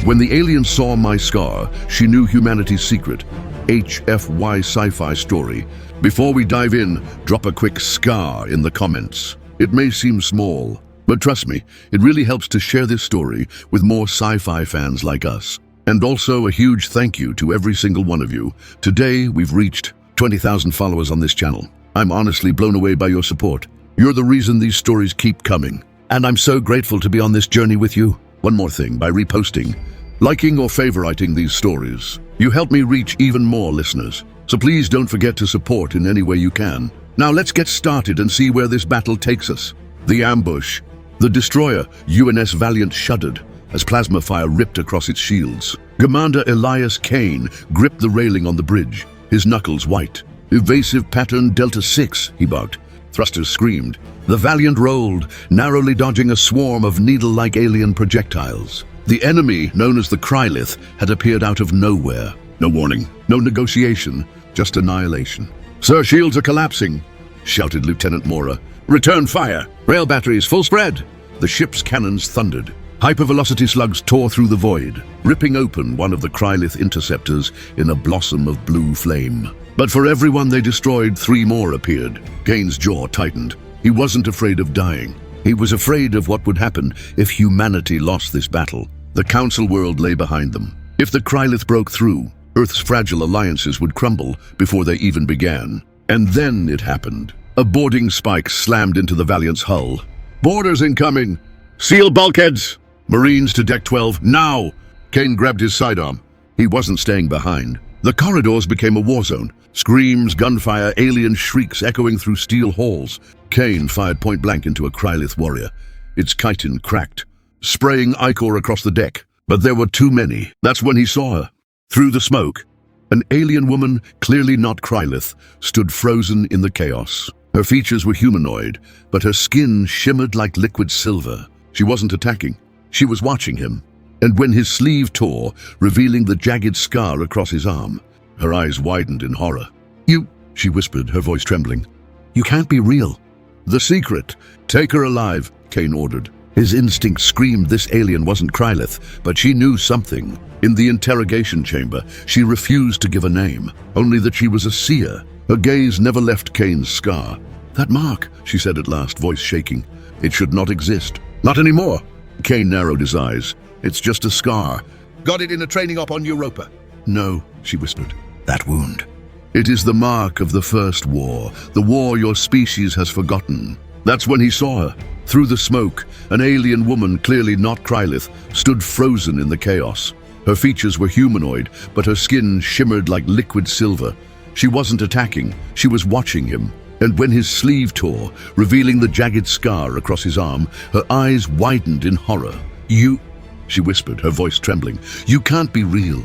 When the alien saw my scar, she knew humanity's secret. HFY Sci-Fi Story. Before we dive in, drop a quick scar in the comments. It may seem small, but trust me, it really helps to share this story with more sci-fi fans like us. And also a huge thank you to every single one of you. Today, we've reached 20,000 followers on this channel. I'm honestly blown away by your support. You're the reason these stories keep coming. And I'm so grateful to be on this journey with you. One more thing, by reposting, liking or favoriting these stories, you help me reach even more listeners. So please don't forget to support in any way you can. Now let's get started and see where this battle takes us. The ambush. The destroyer, UNS Valiant, shuddered as plasma fire ripped across its shields. Commander Elias Kane gripped the railing on the bridge, his knuckles white. "Evasive pattern Delta 6, he barked. Thrusters screamed. The Valiant rolled, narrowly dodging a swarm of needle-like alien projectiles. The enemy, known as the Krylith, had appeared out of nowhere. No warning, no negotiation, just annihilation. "Sir, shields are collapsing," shouted Lieutenant Mora. "Return fire! Rail batteries, full spread!" The ship's cannons thundered. Hypervelocity slugs tore through the void, ripping open one of the Krylith interceptors in a blossom of blue flame. But for every one they destroyed, 3 more appeared. Kane's jaw tightened. He wasn't afraid of dying. He was afraid of what would happen if humanity lost this battle. The Council world lay behind them. If the Krylith broke through, Earth's fragile alliances would crumble before they even began. And then it happened. A boarding spike slammed into the Valiant's hull. "Boarders incoming! Seal bulkheads! Marines to Deck 12, now!" Kane grabbed his sidearm. He wasn't staying behind. The corridors became a war zone. Screams, gunfire, alien shrieks echoing through steel halls. Kane fired point blank into a Krylith warrior. Its chitin cracked, spraying ichor across the deck. But there were too many. That's when he saw her. Through the smoke, an alien woman, clearly not Krylith, stood frozen in the chaos. Her features were humanoid, but her skin shimmered like liquid silver. She wasn't attacking. She was watching him. And when his sleeve tore, revealing the jagged scar across his arm, her eyes widened in horror. "You," she whispered, her voice trembling. "You can't be real." "The secret. Take her alive," Kane ordered. His instinct screamed this alien wasn't Krylith, but she knew something. In the interrogation chamber, she refused to give a name, only that she was a seer. Her gaze never left Kane's scar. "That mark," she said at last, voice shaking. "It should not exist." "Not anymore." Kane narrowed his eyes. "It's just a scar. Got it in a training op on Europa." "No," she whispered. "That wound. It is the mark of the first war, the war your species has forgotten." That's when he saw her. Through the smoke, an alien woman, clearly not Krylith, stood frozen in the chaos. Her features were humanoid, but her skin shimmered like liquid silver. She wasn't attacking, she was watching him. And when his sleeve tore, revealing the jagged scar across his arm, her eyes widened in horror. "You," she whispered, her voice trembling, "you can't be real."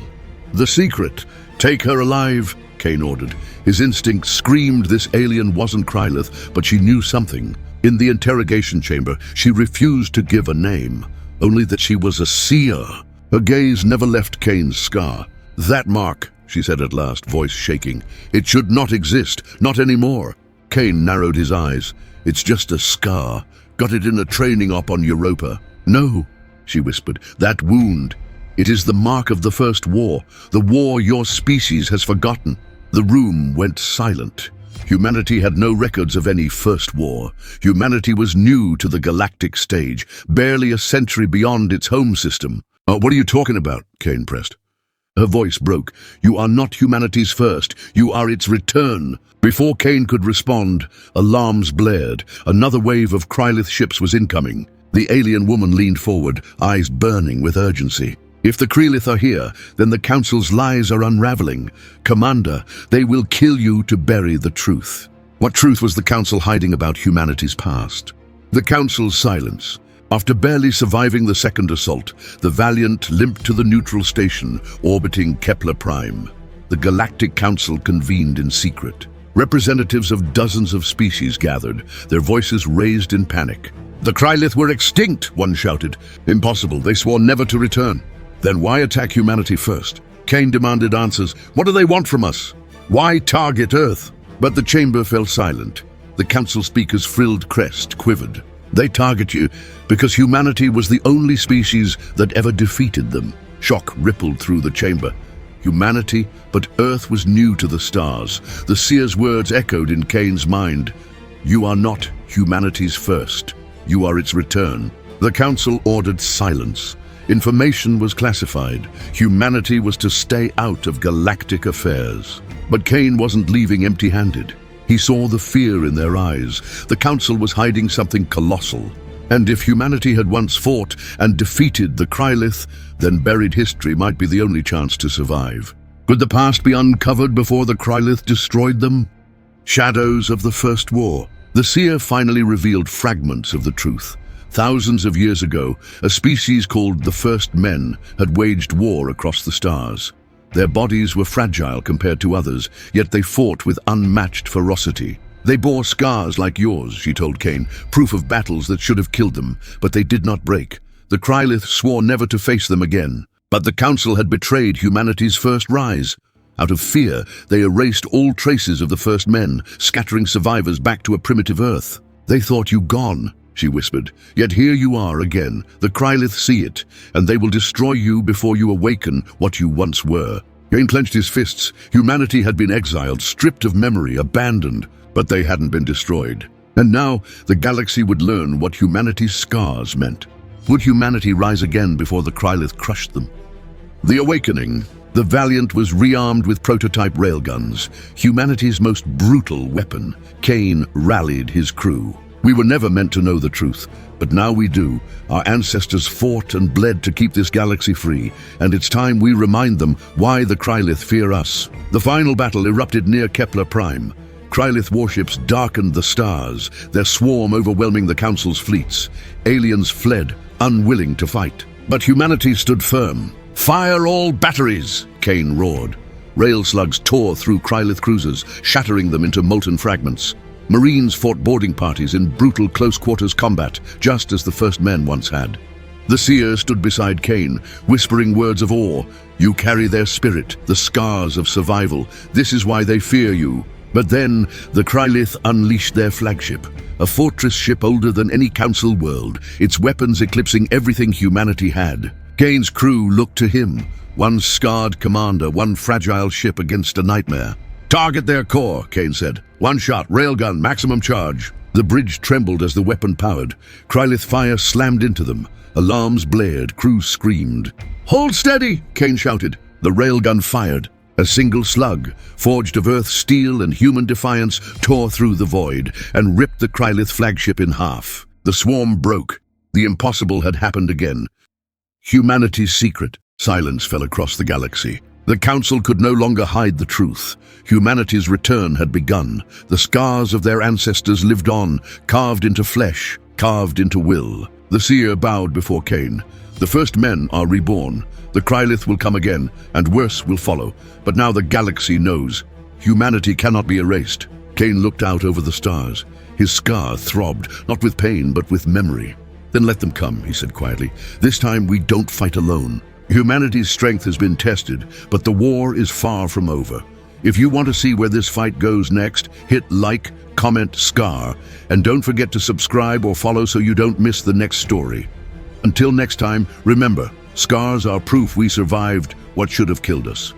"The secret. Take her alive," Kane ordered. His instinct screamed this alien wasn't Krylith, but she knew something. In the interrogation chamber, she refused to give a name, only that she was a seer. Her gaze never left Kane's scar. "That mark," she said at last, voice shaking. "It should not exist, not anymore." Kane narrowed his eyes. "It's just a scar. Got it in a training op on Europa." "No," she whispered, "that wound. It is the mark of the first war, the war your species has forgotten." The room went silent. Humanity had no records of any first war. Humanity was new to the galactic stage, barely a century beyond its home system. "What are you talking about?" Kane pressed. Her voice broke. "You are not humanity's first. You are its return." Before Kane could respond, alarms blared. Another wave of Krylith ships was incoming. The alien woman leaned forward, eyes burning with urgency. "If the Krylith are here, then the Council's lies are unraveling. Commander, they will kill you to bury the truth." What truth was the Council hiding about humanity's past? The Council's silence. After barely surviving the second assault, the Valiant limped to the neutral station, orbiting Kepler Prime. The Galactic Council convened in secret. Representatives of dozens of species gathered, their voices raised in panic. "The Krylith were extinct," one shouted. "Impossible, they swore never to return." "Then why attack humanity first?" Kane demanded answers. "What do they want from us? Why target Earth?" But the chamber fell silent. The Council speaker's frilled crest quivered. "They target you because humanity was the only species that ever defeated them. Shock rippled through the chamber. Humanity, but Earth was new to the stars. The seer's words echoed in Kane's mind. You are not humanity's first. You are its return. The council ordered silence. Information was classified. Humanity was to stay out of galactic affairs. But Kane wasn't leaving empty-handed. He saw the fear in their eyes. The council was hiding something colossal. And if humanity had once fought and defeated the Krylith, then buried history might be the only chance to survive. Could the past be uncovered before the Krylith destroyed them? Shadows of the First War. The seer finally revealed fragments of the truth. Thousands of years ago, a species called the First Men had waged war across the stars. Their bodies were fragile compared to others, yet they fought with unmatched ferocity. They bore scars like yours, she told Kane, proof of battles that should have killed them, but they did not break. The Krylith swore never to face them again. But the Council had betrayed humanity's first rise. Out of fear, they erased all traces of the First Men, scattering survivors back to a primitive Earth. They thought you gone, she whispered. Yet here you are again. The Krylith see it, and they will destroy you before you awaken what you once were. Kane clenched his fists. Humanity had been exiled, stripped of memory, abandoned. But they hadn't been destroyed. And now, the galaxy would learn what humanity's scars meant. Would humanity rise again before the Krylith crushed them? The Awakening. The Valiant was rearmed with prototype railguns, humanity's most brutal weapon. Kane rallied his crew. We were never meant to know the truth, but now we do. Our ancestors fought and bled to keep this galaxy free, and it's time we remind them why the Krylith fear us. The final battle erupted near Kepler Prime. Krylith warships darkened the stars, their swarm overwhelming the Council's fleets. Aliens fled, unwilling to fight. But humanity stood firm. Fire all batteries, Kane roared. Rail slugs tore through Krylith cruisers, shattering them into molten fragments. Marines fought boarding parties in brutal close-quarters combat, just as the First Men once had. The seer stood beside Kane, whispering words of awe. You carry their spirit, the scars of survival. This is why they fear you. But then, the Krylith unleashed their flagship, a fortress ship older than any Council world, its weapons eclipsing everything humanity had. Kane's crew looked to him, one scarred commander, one fragile ship against a nightmare. Target their core, Kane said. One shot, railgun, maximum charge. The bridge trembled as the weapon powered. Krylith fire slammed into them. Alarms blared, crews screamed. Hold steady, Kane shouted. The railgun fired. A single slug, forged of Earth's steel and human defiance, tore through the void and ripped the Krylith flagship in half. The swarm broke. The impossible had happened again. Humanity's secret. Silence fell across the galaxy. The Council could no longer hide the truth. Humanity's return had begun. The scars of their ancestors lived on, carved into flesh, carved into will. The seer bowed before Kane. The First Men are reborn. The Krylith will come again, and worse will follow. But now the galaxy knows. Humanity cannot be erased. Kane looked out over the stars. His scar throbbed, not with pain, but with memory. Then let them come, he said quietly. This time we don't fight alone. Humanity's strength has been tested, but the war is far from over. If you want to see where this fight goes next, hit like, comment, scar, and don't forget to subscribe or follow so you don't miss the next story. Until next time, remember, scars are proof we survived what should have killed us.